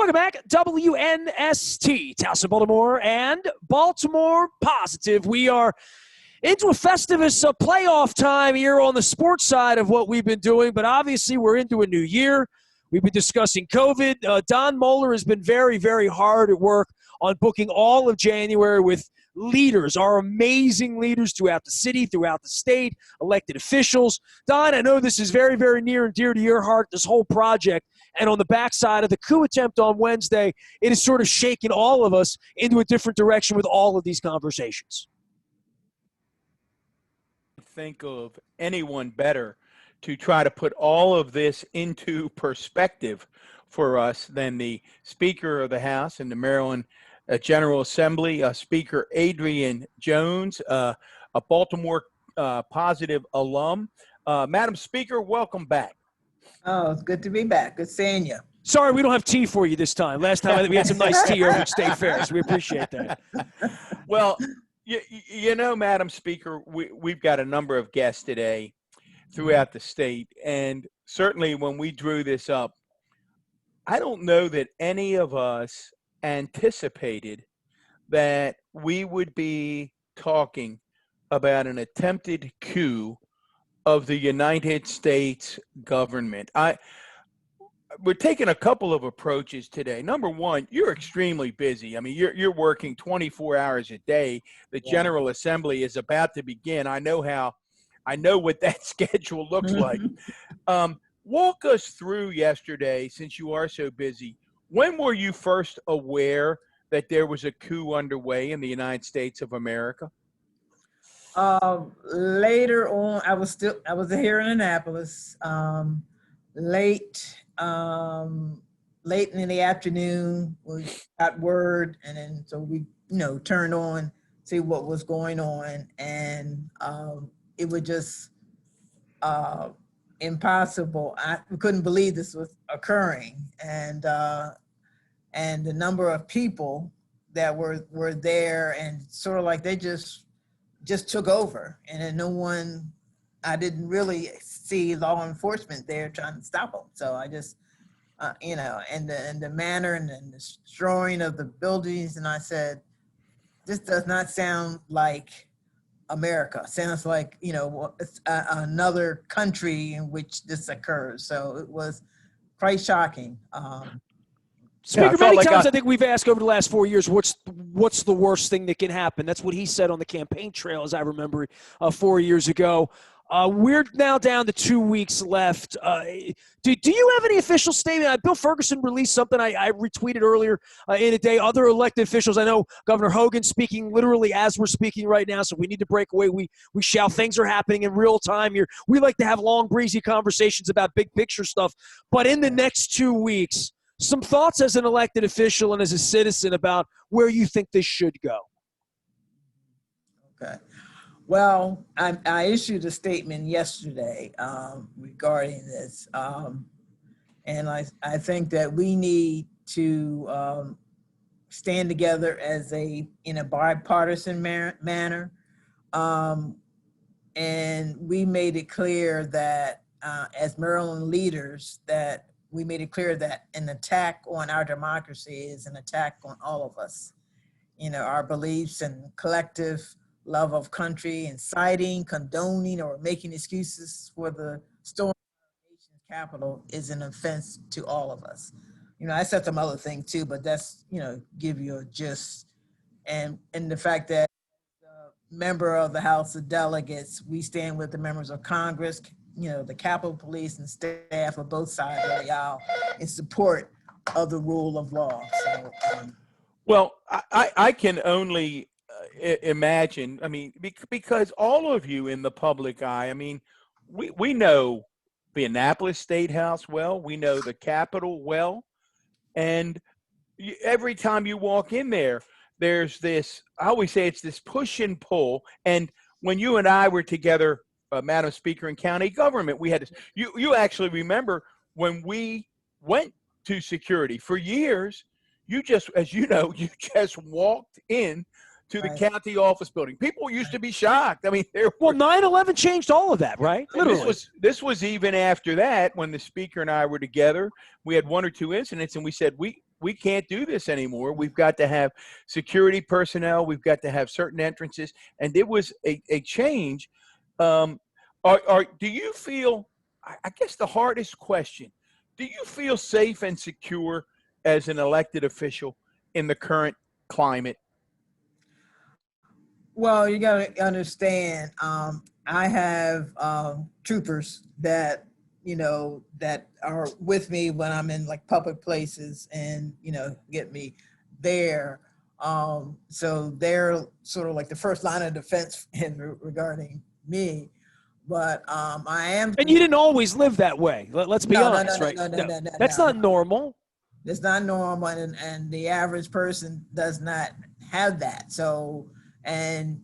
Welcome back, WNST, Towson, Baltimore, and Baltimore Positive. We are into a Festivus playoff time here on the sports side of what we've been doing, but obviously we're into a new year. We've been discussing COVID. Don Moeller has been very, very hard at work on booking all of January with leaders, our amazing leaders throughout the city, throughout the state, elected officials. Don, I know this is very, very near and dear to your heart, this whole project. And on the backside of the coup attempt on Wednesday, it has sort of shaken all of us into a different direction with all of these conversations. Think of anyone better to try to put all of this into perspective for us than the Speaker of the House and the Maryland General Assembly, Speaker Adrienne Jones, a Baltimore Positive alum. Madam Speaker, welcome back. Oh, it's good to be back. Good seeing you. Sorry, we don't have tea for you this time. Last time I think we had some nice tea over at State Fair, so we appreciate that. Well, you know, Madam Speaker, we've got a number of guests today throughout the state, and certainly when we drew this up, I don't know that any of us anticipated that we would be talking about an attempted coup of the United States government. We're taking a couple of approaches today. Number one, you're extremely busy. I mean, you're working 24 hours a day. The General Assembly is about to begin. I know what that schedule looks like. Walk us through yesterday, since you are so busy. When were you first aware that there was a coup underway in the United States of America? Later on, I was here in Annapolis. Late in the afternoon, we got word, and then so we turned on, see what was going on, and it was just impossible. We couldn't believe this was occurring, and the number of people that were there, and sort of like they just took over, and then I didn't really see law enforcement there trying to stop them. So I just, and the manner and the destroying of the buildings, and I said, this does not sound like America. It sounds like, it's another country in which this occurs. So it was quite shocking. Speaker, many times I think we've asked over the last 4 years, what's the worst thing that can happen? That's what he said on the campaign trail, as I remember, 4 years ago. We're now down to 2 weeks left. Do you have any official statement? Bill Ferguson released something I retweeted earlier in a day. Other elected officials, I know Governor Hogan speaking literally as we're speaking right now, so we need to break away. We shall. Things are happening in real time here. We like to have long, breezy conversations about big picture stuff. But in the next 2 weeks, some thoughts as an elected official and as a citizen about where you think this should go. Okay. Well, I issued a statement yesterday regarding this, and I think that we need to stand together in a bipartisan manner, and we made it clear that as Maryland leaders that we made it clear that an attack on our democracy is an attack on all of us. Our beliefs and collective love of country, inciting, condoning, or making excuses for the storming of our nation's capital is an offense to all of us. I said some other thing too, but that's, give you a gist. And the fact that the member of the House of Delegates, we stand with the members of Congress, the Capitol Police and staff of both sides of the aisle in support of the rule of law. So, well, I can only imagine, because all of you in the public eye, we know the Annapolis State House well, we know the Capitol well, and every time you walk in there, there's this, I always say it's this push and pull, and when you and I were together, Madam Speaker, in county government, we had this, you actually remember when we went to security for years, you just, as you know, you just walked in to the county office building. People used to be shocked. 9/11 changed all of that, right? Literally. This was even after that, when the Speaker and I were together. We had one or two incidents, and we said, we can't do this anymore. We've got to have security personnel. We've got to have certain entrances. And there was a change. Do you feel, I guess the hardest question, do you feel safe and secure as an elected official in the current climate? Well, you got to understand, I have troopers that, that are with me when I'm in like public places and, get me there. So they're sort of like the first line of defense regarding me. But I am. And you didn't always live that way. Let's be honest, right? No, that's not normal. It's not normal, and the average person does not have that. So, and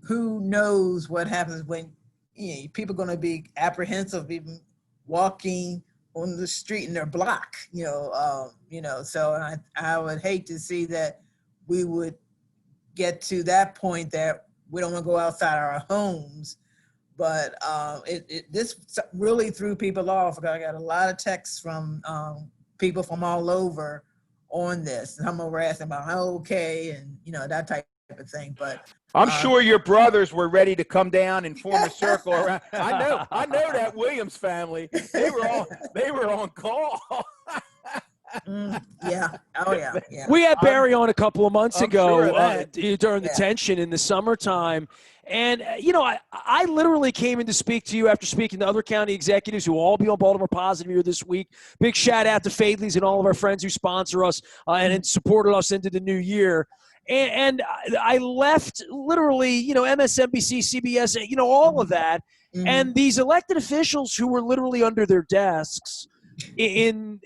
who knows what happens when people are going to be apprehensive even walking on the street in their block. So I would hate to see that we would get to that point that we don't want to go outside our homes. But this really threw people off. I got a lot of texts from people from all over on this. Some were asking about how okay and that type of thing. But I'm sure your brothers were ready to come down and form a circle around. I know that Williams family. They were on call. Yeah. Oh yeah. We had Barry on a couple of months ago during the tension in the summertime. And, I literally came in to speak to you after speaking to other county executives who will all be on Baltimore Positive here this week. Big shout out to Fadley's and all of our friends who sponsor us and supported us into the new year. And I left literally, MSNBC, CBS, all of that. Mm-hmm. And these elected officials who were literally under their desks in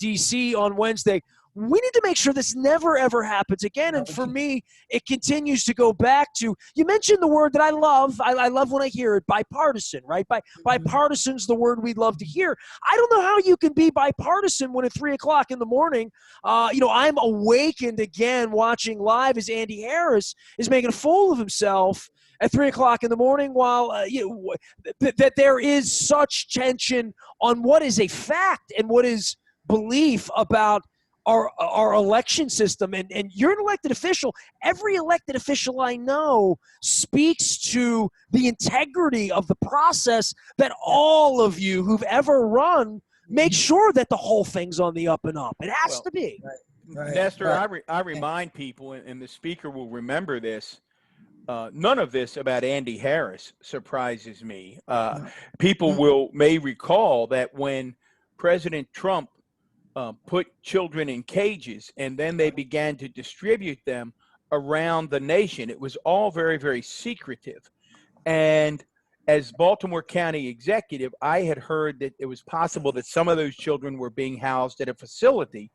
D.C. on Wednesday, we need to make sure this never, ever happens again. And for me, it continues to go back to, you mentioned the word that I love. I love when I hear it, bipartisan, right? Bipartisan's the word we'd love to hear. I don't know how you can be bipartisan when at 3 o'clock in the morning, I'm awakened again watching live as Andy Harris is making a fool of himself at 3 o'clock in the morning while that there is such tension on what is a fact and what is belief about our election system. And you're an elected official. Every elected official I know speaks to the integrity of the process that all of you who've ever run make sure that the whole thing's on the up and up. It has to be. Right. Nestor, I remind people, and the speaker will remember this, none of this about Andy Harris surprises me. People may recall that when President Trump put children in cages and then they began to distribute them around the nation, it was all very, very secretive. And as Baltimore County executive, I had heard that it was possible that some of those children were being housed at a facility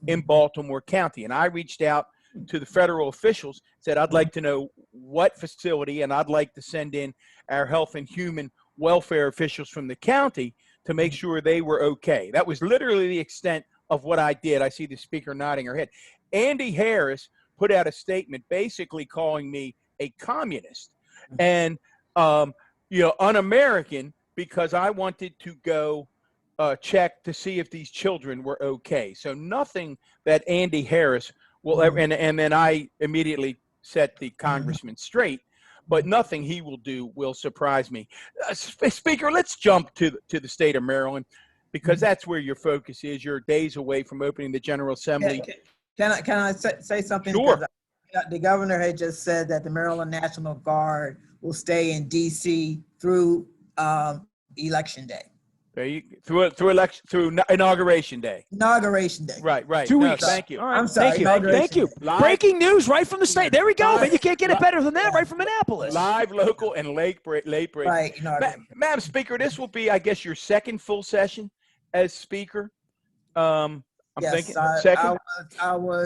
in Baltimore County. And I reached out to the federal officials, said, I'd like to know what facility, and I'd like to send in our health and human welfare officials from the county to make sure they were okay. That was literally the extent of what I did. I see the speaker nodding her head. Andy Harris put out a statement basically calling me a communist and, un-American because I wanted to go check to see if these children were okay. So nothing that Andy Harris will ever, and then I immediately set the congressman straight, but nothing he will do will surprise me. Speaker, let's jump to the state of Maryland because that's where your focus is. You're days away from opening the General Assembly. Can I say something? Sure. The governor had just said that the Maryland National Guard will stay in D.C. through Election Day. Through Inauguration Day. Inauguration Day. Right. 2 weeks. Thank you. All right. I'm sorry. Thank you. Breaking news right from the state. There we go. Man, you can't get it better than that. Right from Annapolis. Live, local, and late break. Right. Madam Speaker, this will be, I guess, your second full session as Speaker. I'm thinking second.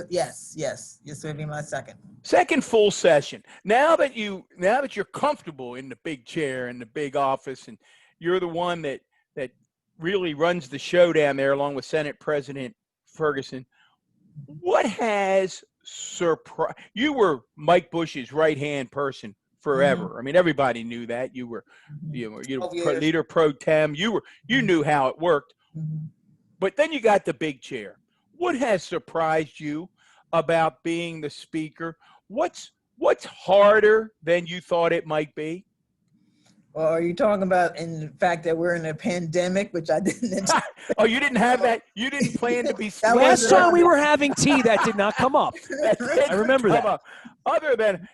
Yes. This will be my second. Second full session. Now that you're comfortable in the big chair and the big office, and you're the one that really runs the show down there along with Senate President Ferguson, what has surprised you? Were Mike Bush's right-hand person forever. Mm-hmm. I mean, everybody knew that. You were leader pro tem. You knew how it worked. Mm-hmm. But then you got the big chair. what has surprised you about being the speaker? What's harder than you thought it might be? Or are you talking about in the fact that we're in a pandemic, which I didn't? Oh, you didn't have that. You didn't plan to be That Last wasn't time we on- were having tea, that did not come up. I remember that. Other than,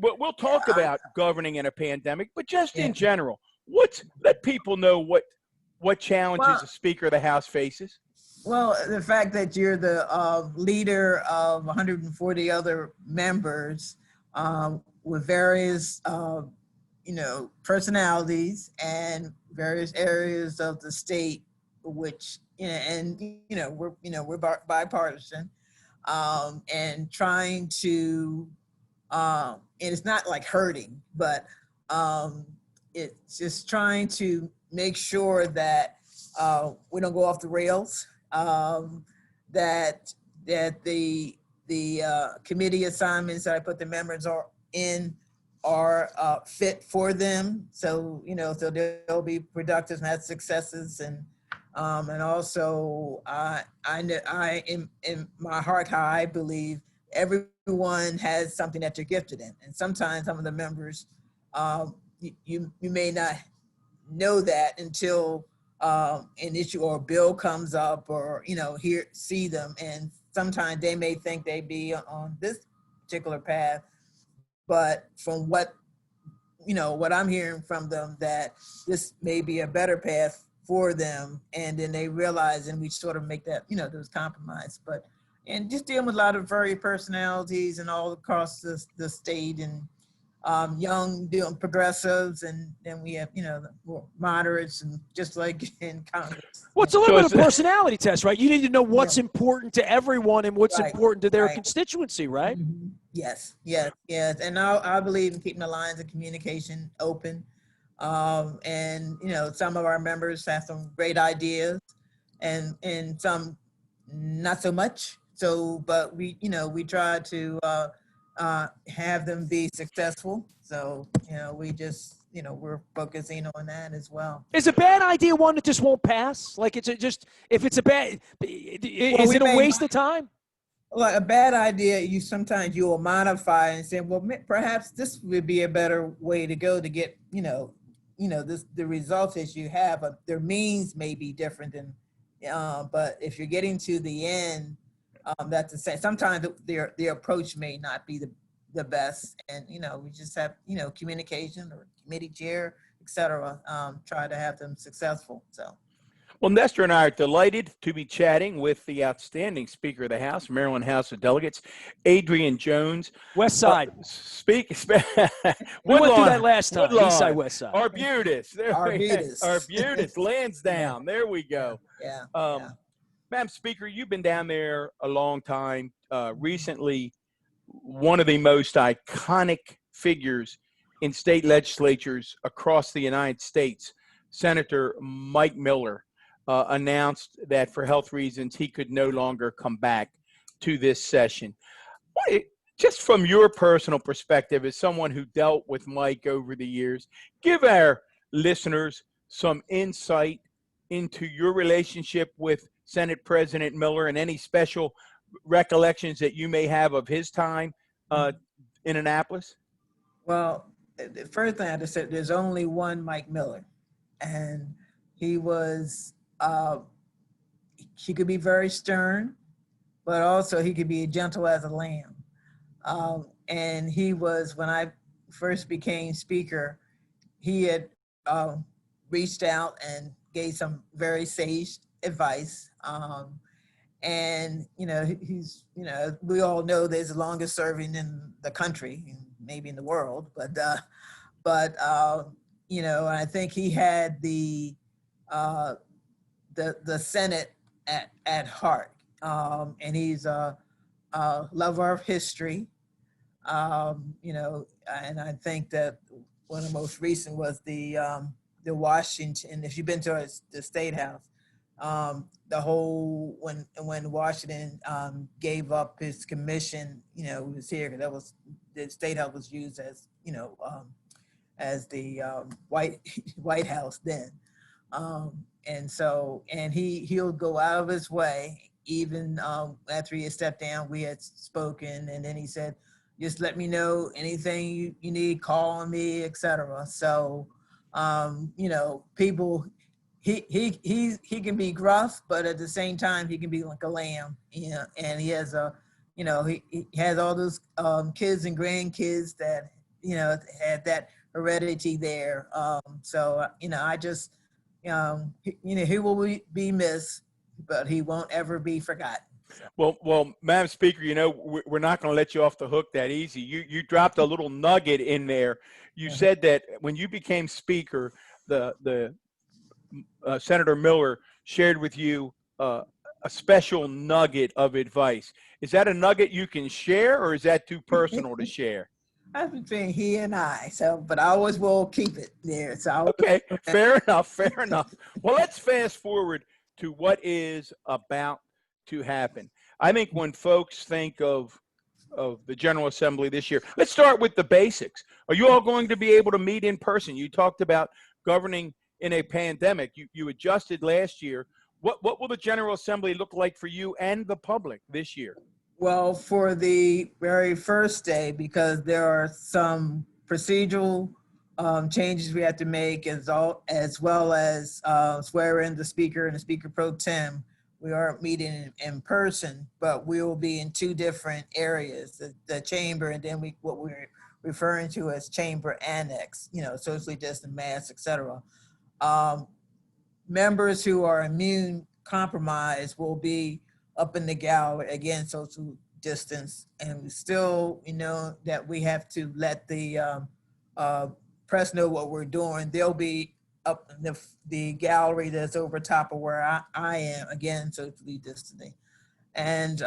we'll talk about governing in a pandemic, but just in general, let people know what challenges a Speaker of the House faces. Well, the fact that you're the leader of 140 other members with various, personalities and various areas of the state, which, we're bipartisan, and trying to, and it's not like hurting, but it's just trying to make sure that we don't go off the rails. That the committee assignments that I put the members in are fit for them. So so they'll be productive and have successes, and also I in my heart how I believe everyone has something that they're gifted in, and sometimes some of the members you may not know that until an issue or a bill comes up, or see them, and sometimes they may think they be on this particular path, but from what I'm hearing from them, that this may be a better path for them, and then they realize, and we sort of make that those compromise, and just dealing with a lot of varied personalities and all across the state, and young progressives, and then we have the moderates, and just like in Congress. Well, it's a little bit of a personality test, right? You need to know what's important to everyone and what's important to their constituency, right? Mm-hmm. Yes. And I believe in keeping the lines of communication open. And some of our members have some great ideas, and some not so much. So, but we try to have them be successful. So, we just, we're focusing on that as well. Is a bad idea one that just won't pass? Like, it's just, if it's a bad, is it a waste of time? Like a bad idea, sometimes you will modify and say, well, perhaps this would be a better way to go to get, the results that you have. But their means may be different than, but if you're getting to the end, that's the same. Sometimes the approach may not be the best, and we just have communication or committee chair, etc. Try to have them successful. So. Well, Nestor and I are delighted to be chatting with the outstanding Speaker of the House, Maryland House of Delegates, Adrienne Jones. West Side. We went through that last time. East Side, West Side. Arbutus. Arbutus. Lansdowne. There we go. Yeah. Madam Speaker, you've been down there a long time. Recently, one of the most iconic figures in state legislatures across the United States, Senator Mike Miller, announced that for health reasons, he could no longer come back to this session. Just from your personal perspective, as someone who dealt with Mike over the years, give our listeners some insight into your relationship with Senate President Miller and any special recollections that you may have of his time in Annapolis. Well, the first thing I just said, there's only one Mike Miller, and he was, he could be very stern, but also he could be gentle as a lamb. And he was, when I first became speaker, he had reached out and gave some very sage advice. And, he's, we all know that he's the longest serving in the country, maybe in the world, but I think he had the Senate at heart. And he's a lover of history, and I think that one of the most recent was the Washington. If you've been to the State House, the whole when Washington gave up his commission, was here because that was the State House was used as as the White House then, and he'll go out of his way even after he had stepped down, we had spoken, and then he said, just let me know anything you need, call on me, etc. So, you know, people, he can be gruff, but at the same time, he can be like a lamb, you know, and he has you know, he has all those kids and grandkids that, you know, had that heredity there. So, you know, I just, you know, he will be missed, but he won't ever be forgotten. Well, Madam Speaker, you know, we're not going to let you off the hook that easy. You dropped a little nugget in there. You said that when you became Speaker, the Senator Miller shared with you a special nugget of advice. Is that a nugget you can share, or is that too personal to share? That's between he and I. So, but I always will keep it there. So, Okay, fair enough, fair enough. Well, let's fast forward to what is about to happen. I think when folks think of the General Assembly this year, let's start with the basics. Are you all going to be able to meet in person? You talked about governing in a pandemic. You adjusted last year. What will the General Assembly look like for you and the public this year? well, for the very first day, because there are some procedural changes we have to make, as well as swear in the speaker and the speaker pro tem. We aren't meeting in person, but we will be in two different areas: the chamber, and then what we're referring to as chamber annex. You know, socially distant, masks, etc. Members who are immune compromised will be up in the gallery, again, social distance, and we still, you know, that we have to let the press know what we're doing. They'll be up in the gallery that's over top of where I am, again, socially distancing. And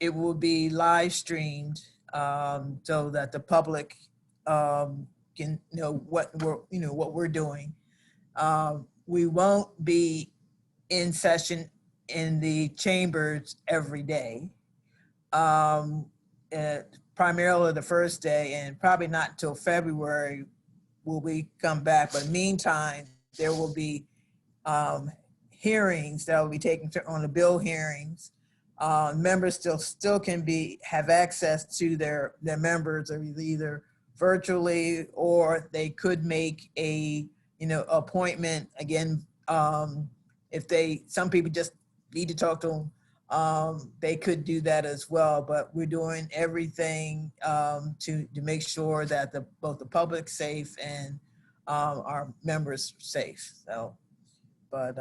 it will be live streamed so that the public can know what we're doing. We won't be in session in the chambers every day. Primarily the first day, and probably not until February will we come back. But meantime, there will be hearings that will be taken on the bill hearings. Members still can have access to their members, or either virtually, or they could make a appointment. Again, if some people just need to talk to them, they could do that as well. But we're doing everything to make sure that both the public's safe and our members safe. So, but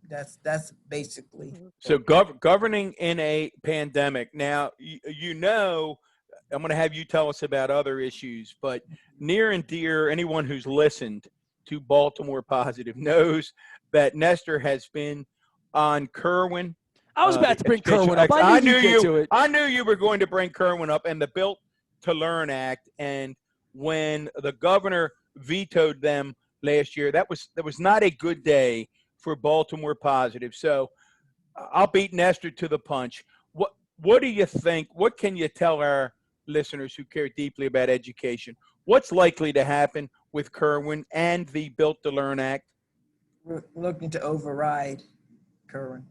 that's basically. So governing in a pandemic. Now, you know, I'm going to have you tell us about other issues, but near and dear, anyone who's listened to Baltimore Positive knows that Nestor has been on Kerwin. I was about to bring Kerwin up. I knew you'd get to it. I knew you were going to bring Kerwin up, and the Built to Learn Act. And when the governor vetoed them last year, that was not a good day for Baltimore Positive. So I'll beat Nestor to the punch. What do you think? What can you tell our listeners who care deeply about education? What's likely to happen with Kerwin and the Built to Learn Act? We're looking to override Kerwin.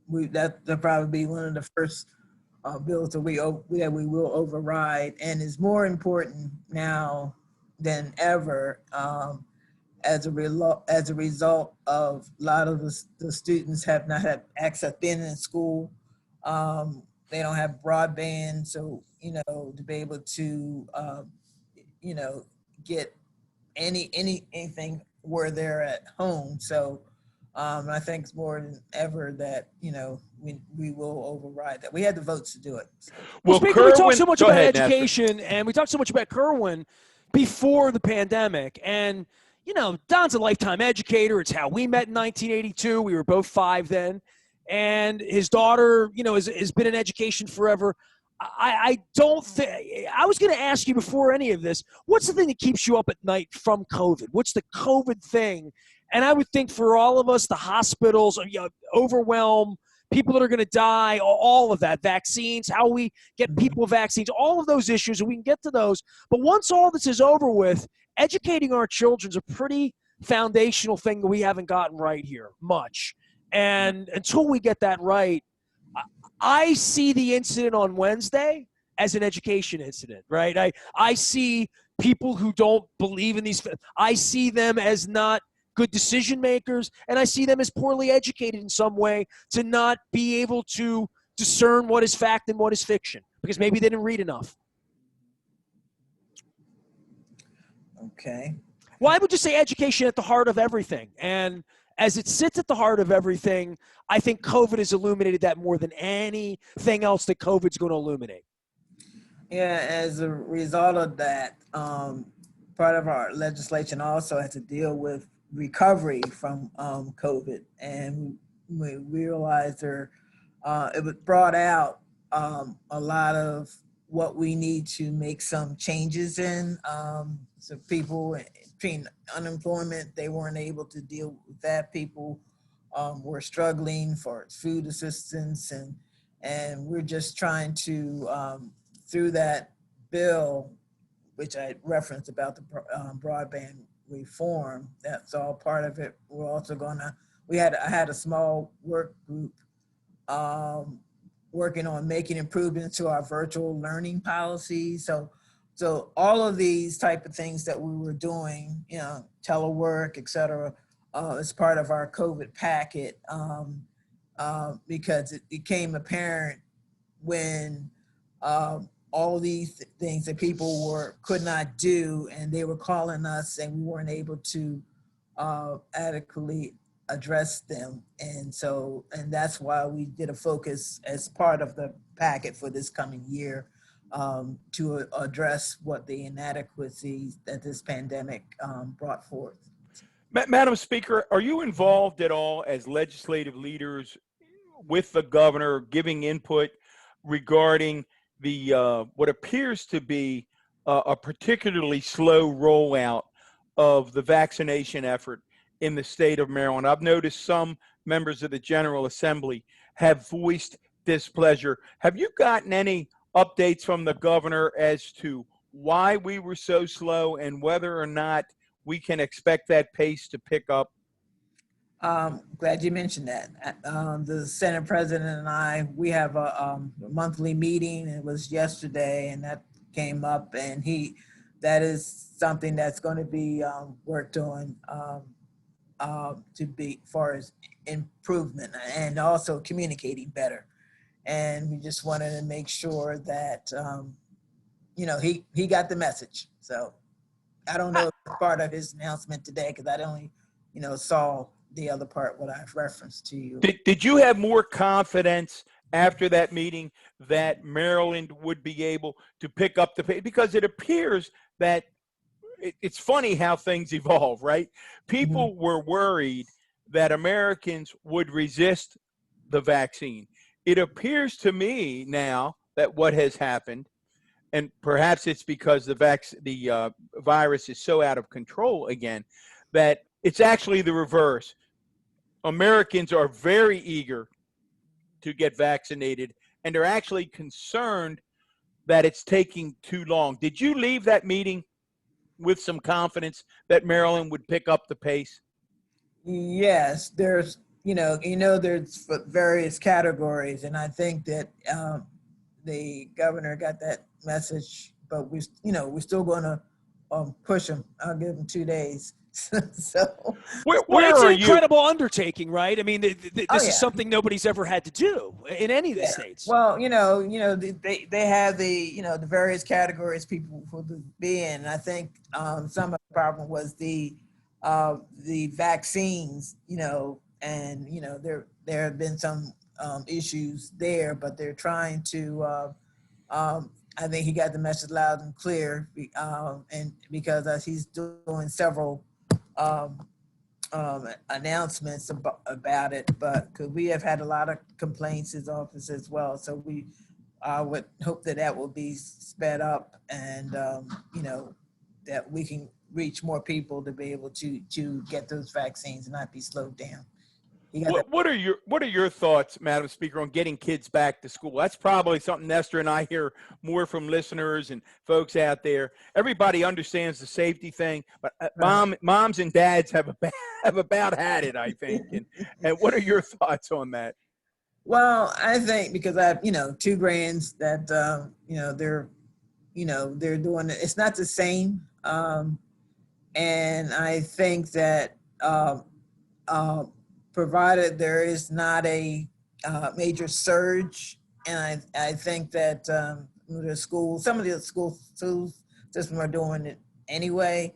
That'll probably be one of the first bills that we will override, and is more important now than ever as a result of a lot of the students have not had access being in school. They don't have broadband, so to be able to get anything where they're at home. So I think it's more than ever that we will override that. We had the votes to do it. Well, Speaker, we talked so much about education, and we talked so much about Kerwin before the pandemic. And Don's a lifetime educator. It's how we met in 1982. We were both 5 then. And his daughter, has been in education forever. I don't think – I was going to ask you before any of this, what's the thing that keeps you up at night from COVID? What's the COVID thing? And I would think for all of us, the hospitals, overwhelm, people that are going to die, all of that, vaccines, how we get people vaccines, all of those issues, and we can get to those. But once all this is over with, educating our children is a pretty foundational thing that we haven't gotten right here much. And until we get that right, I see the incident on Wednesday as an education incident, right? I see people who don't believe in these. I see them as not good decision makers, and I see them as poorly educated in some way to not be able to discern what is fact and what is fiction because maybe they didn't read enough. Okay. Well, I would just say education at the heart of everything. And as it sits at the heart of everything, I think COVID has illuminated that more than anything else that COVID's going to illuminate. Yeah, as a result of that, part of our legislation also has to deal with recovery from COVID. And we realized it was brought out a lot of what we need to make some changes in. So people between unemployment, they weren't able to deal with that. People were struggling for food assistance, and we're just trying to through that bill, which I referenced about the broadband reform. That's all part of it. We're also I had a small work group working on making improvements to our virtual learning policy. So all of these type of things that we were doing, telework, et cetera, as part of our COVID packet, because it became apparent when all these things that people could not do, and they were calling us and we weren't able to adequately address them. And that's why we did a focus as part of the packet for this coming year to address what the inadequacies that this pandemic brought forth. Madam Speaker, are you involved at all as legislative leaders with the governor giving input regarding the what appears to be a particularly slow rollout of the vaccination effort in the state of Maryland? I've noticed some members of the General Assembly have voiced displeasure. Have you gotten any updates from the governor as to why we were so slow and whether or not we can expect that pace to pick up? Glad you mentioned that. The Senate President and I, we have a monthly meeting. It was yesterday, and that came up, and that is something that's going to be worked on to be far as improvement and also communicating better. And we just wanted to make sure that he got the message. So I don't know if it's part of his announcement today because I only saw the other part what I've referenced to you. Did you have more confidence after that meeting that Maryland would be able to pick up the pace? Because it appears that it's funny how things evolve, right? People were worried that Americans would resist the vaccine. It appears to me now that what has happened, and perhaps it's because the virus is so out of control again, that it's actually the reverse. Americans are very eager to get vaccinated, and they're actually concerned that it's taking too long. Did you leave that meeting with some confidence that Maryland would pick up the pace? Yes, there's there's various categories, and I think that the governor got that message, but we're still going to push him. I'll give him 2 days. So where it's are an you? incredible undertaking, right? I mean, this is something nobody's ever had to do in any of the states. Well, they have the various categories people would be in. And I think some of the problem was the vaccines, and there have been some issues there, but they're trying to. I think he got the message loud and clear, and because he's doing several announcements about it, but because we have had a lot of complaints in his office as well, so we would hope that will be sped up, and that we can reach more people to be able to get those vaccines and not be slowed down. What are your thoughts, Madam Speaker, on getting kids back to school? That's probably something Nestor and I hear more from listeners and folks out there. Everybody understands the safety thing, but moms and dads have about had it, I think. And what are your thoughts on that? Well, I think because I have, two grands that, they're doing it. It's not the same. And I think that provided there is not a major surge, and I think that some of the school systems are doing it anyway.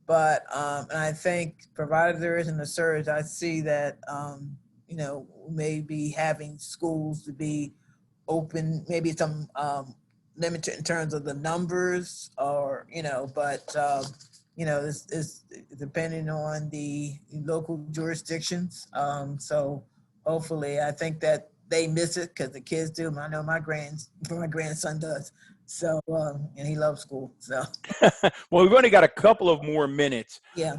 But and I think provided there isn't a surge, I see that maybe having schools to be open, maybe some limited in terms of the numbers, or but it's depending on the local jurisdictions. So hopefully, I think that they miss it because the kids do. I know my grandson does. So and he loves school. So well, we've only got a couple of more minutes. Yeah.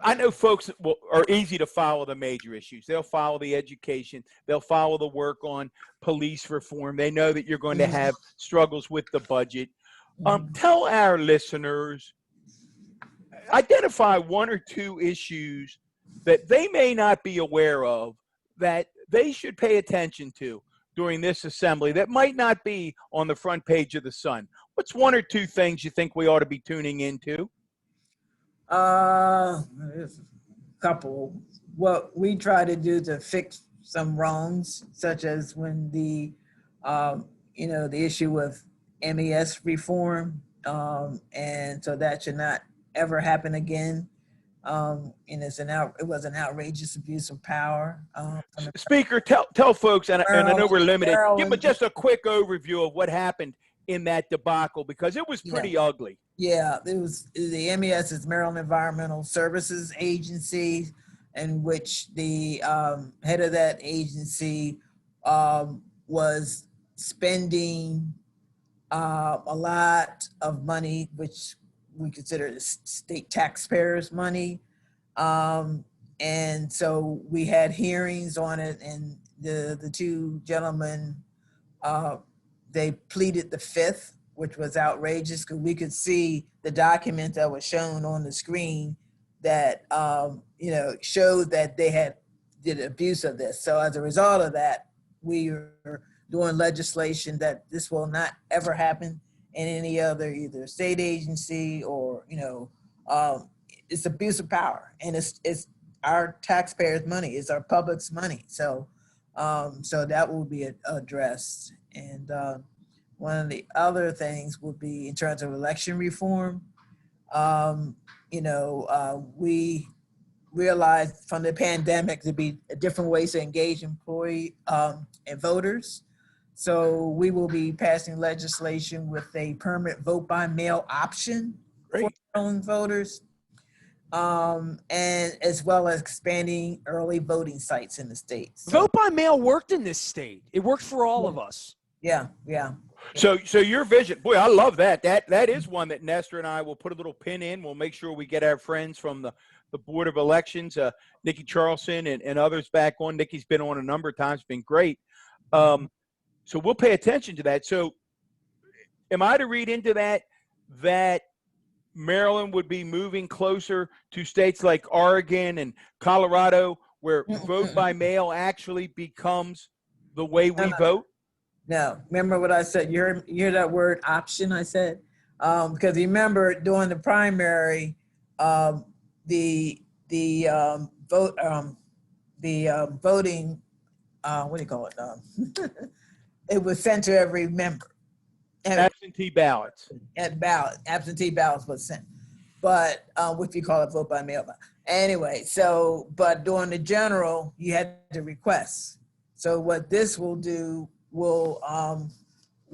I know folks are easy to follow the major issues. They'll follow the education. They'll follow the work on police reform. They know that you're going to have struggles with the budget. Tell our listeners, identify one or two issues that they may not be aware of that they should pay attention to during this assembly that might not be on the front page of the Sun. What's one or two things you think we ought to be tuning into? There's a couple. What we try to do to fix some wrongs, such as when the issue with MES reform, and so that should not ever happen again. And it was an outrageous abuse of power. Speaker, tell folks, and I know we're limited, give them just a quick overview of what happened in that debacle, because it was pretty ugly. Yeah, it was the MES is Maryland Environmental Services Agency, in which the head of that agency was spending a lot of money, which we consider state taxpayers' money. And so we had hearings on it, and the two gentlemen, they pleaded the fifth, which was outrageous, because we could see the document that was shown on the screen that showed that they did abuse of this. So as a result of that, we are doing legislation that this will not ever happen in any other either state agency or it's abuse of power, and it's our taxpayers' money, it's our public's money. So that will be addressed. And one of the other things would be in terms of election reform. We realized from the pandemic to be different ways to engage employee and voters. So we will be passing legislation with a permanent vote by mail option for Maryland voters, and as well as expanding early voting sites in the state. So, vote by mail worked in this state. It worked for all of us. Yeah. So your vision, boy, I love that. That is one that Nestor and I will put a little pin in. We'll make sure we get our friends from the Board of Elections, Nikki Charlson and others back on. Nikki's been on a number of times, been great. So we'll pay attention to that. So am I to read into that Maryland would be moving closer to states like Oregon and Colorado, where vote by mail actually becomes the way we vote? No, remember what I said? You hear that word option? I said because remember during the primary, the voting, what do you call it? It was sent to every member. Absentee ballots. Absentee ballots was sent, but what you call it, vote by mail. Anyway, but during the general, you had to request. So what this will do will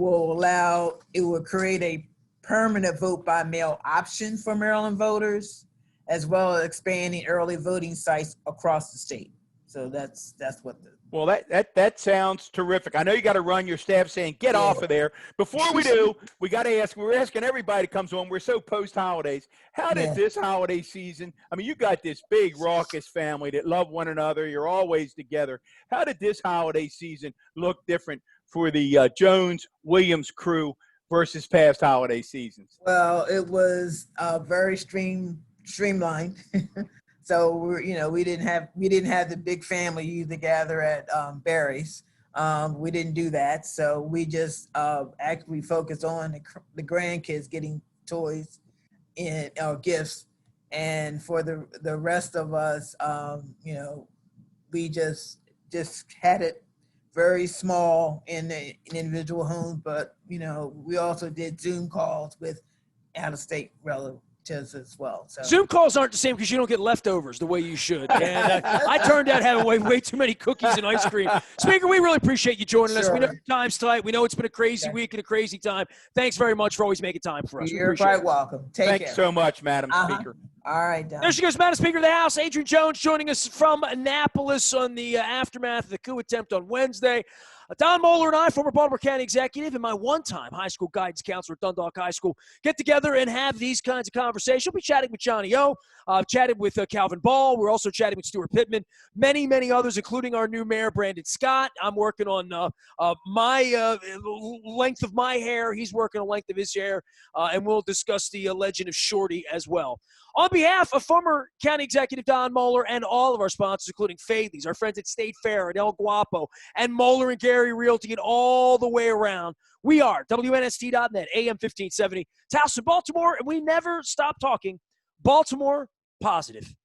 allow, it will create a permanent vote by mail option for Maryland voters, as well as expanding early voting sites across the state. So that's what the. Well, that sounds terrific. I know you got to run. Your staff saying get off of there. Before we do, we got to ask. We're asking everybody that comes on. We're so post holidays. How did this holiday season? I mean, you got this big raucous family that love one another. You're always together. How did this holiday season look different for the Jones Williams crew versus past holiday seasons? Well, it was very streamlined. So we didn't have the big family usually gather at Barry's. We didn't do that. So we just actually focused on the grandkids getting toys and gifts, and for the rest of us, we just had it very small in individual homes, but we also did Zoom calls with out-of-state relatives as well. So Zoom calls aren't the same because you don't get leftovers the way you should. And I turned out having way too many cookies and ice cream. Speaker, we really appreciate you joining us. We know your time's tight. We know it's been a crazy week and a crazy time. Thanks very much for always making time for us. You're quite welcome. Thank you so much, Madam Speaker. All right, Don. There she goes, Madam Speaker of the House, Adrienne Jones, joining us from Annapolis on the aftermath of the coup attempt on Wednesday. Don Moeller and I, former Baltimore County executive and my one-time high school guidance counselor at Dundalk High School, get together and have these kinds of conversations. We'll be chatting with Johnny O, chatted with Calvin Ball. We're also chatting with Stuart Pittman, many others, including our new mayor, Brandon Scott. I'm working on my length of my hair. He's working on the length of his hair, and we'll discuss the legend of Shorty as well. On behalf of former County Executive Don Moeller and all of our sponsors, including Fadley's, our friends at State Fair and El Guapo, and Moeller and Gary Realty, and all the way around, we are WNST.net, AM 1570, Towson, Baltimore, and we never stop talking Baltimore positive.